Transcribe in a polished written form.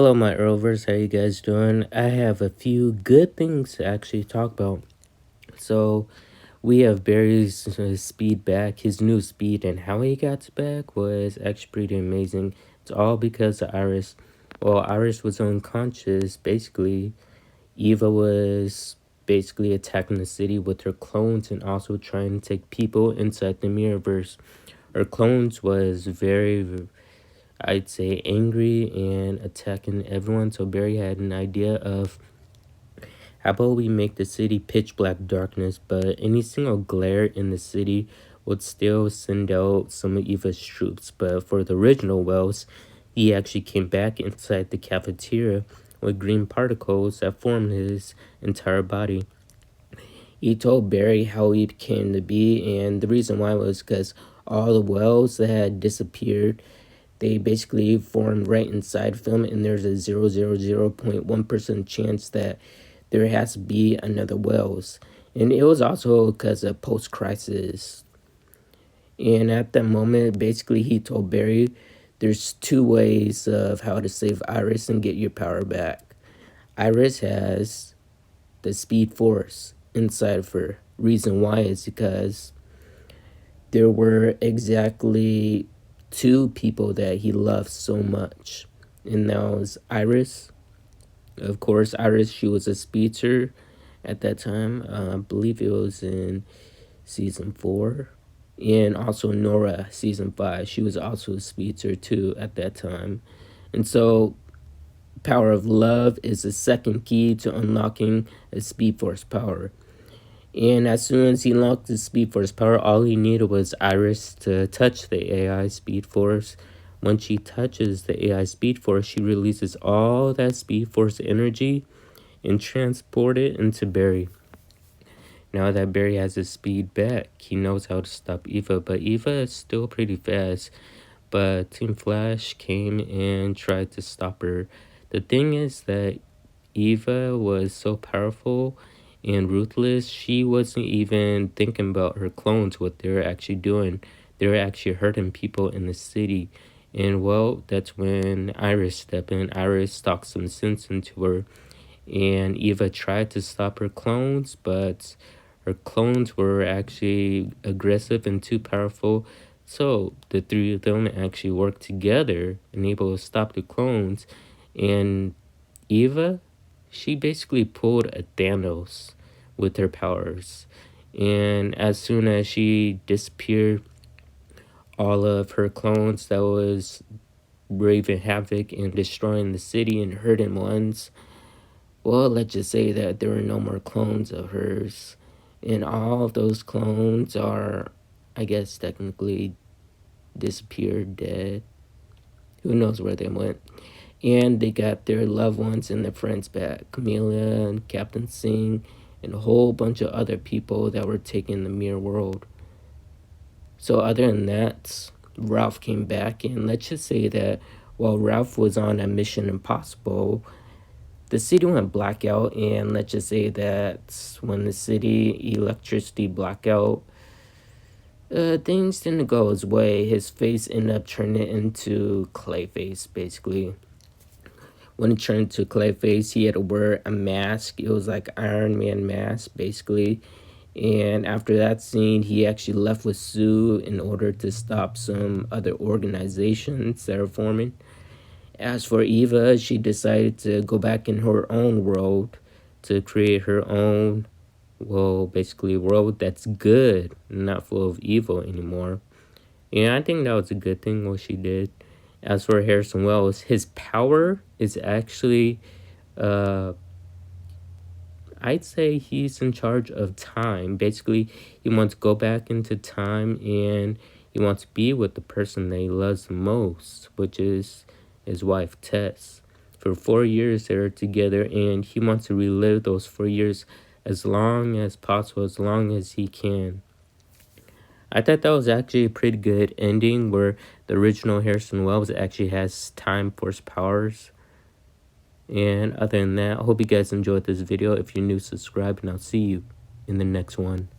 Hello, my Arrowverse. How you guys doing? I have a few good things to actually talk about. So, we have Barry's speed back. His new speed and how he got back was actually pretty amazing. It's all because of Iris. Well, Iris was unconscious. Basically, Eva was basically attacking the city with her clones and also trying to take people inside the Mirrorverse. Her clones was very, I'd say, angry and attacking everyone. So Barry had an idea of, how about we make the city pitch black darkness, but any single glare in the city would still send out some of Eva's troops. But for the original Wells, he actually came back inside the cafeteria with green particles that formed his entire body. He told Barry how he came to be, and the reason why was because all the wells that had disappeared, they basically formed right inside of him, and there's a 0.1% chance that there has to be another Wells. And it was also because of post-crisis. And at that moment, basically, he told Barry, there's two ways of how to save Iris and get your power back. Iris has the Speed Force inside of her. Reason why is because there were exactly two people that he loved so much, and that was Iris. Of course, Iris, she was a speedster at that time. I believe it was in season 4. And also Nora, season 5. She was also a speedster too at that time. And so, power of love is the second key to unlocking a Speed Force power. And as soon as he unlocked the Speed Force power, all he needed was Iris to touch the AI Speed Force. When she touches the AI Speed Force, she releases all that Speed Force energy and transport it into Barry. Now that Barry has his speed back, he knows how to stop Eva, but Eva is still pretty fast. But Team Flash came and tried to stop her. The thing is that Eva was so powerful and ruthless, she wasn't even thinking about her clones, what they were actually doing. They were actually hurting people in the city. And well, that's when Iris stepped in. Iris talked some sense into her. And Eva tried to stop her clones, but her clones were actually aggressive and too powerful. So the three of them actually worked together and able to stop the clones. And Eva, she basically pulled a Thanos with her powers. And as soon as she disappeared all of her clones that was wreaking havoc and destroying the city and hurting ones, well, let's just say that there were no more clones of hers. And all of those clones are, I guess, technically disappeared, dead. Who knows where they went. And they got their loved ones and their friends back. Camellia and Captain Singh and a whole bunch of other people that were taking the mirror world. So other than that, Ralph came back. And let's just say that while Ralph was on a Mission Impossible, the city went blackout. And let's just say that when the city electricity blackout, things didn't go his way. His face ended up turning into Clayface, basically. When he turned to Clayface, he had to wear a mask. It was like Iron Man mask, basically. And after that scene, he actually left with Sue in order to stop some other organizations that are forming. As for Eva, she decided to go back in her own world to create her own, well, basically a world that's good, not full of evil anymore. And I think that was a good thing what she did. As for Harrison Wells, his power is actually, I'd say he's in charge of time. Basically, he wants to go back into time and he wants to be with the person that he loves the most, which is his wife, Tess. For 4 years, they were together and he wants to relive those 4 years as long as possible, as long as he can. I thought that was actually a pretty good ending where the original Harrison Wells actually has time force powers. And other than that, I hope you guys enjoyed this video. If you're new, subscribe, and I'll see you in the next one.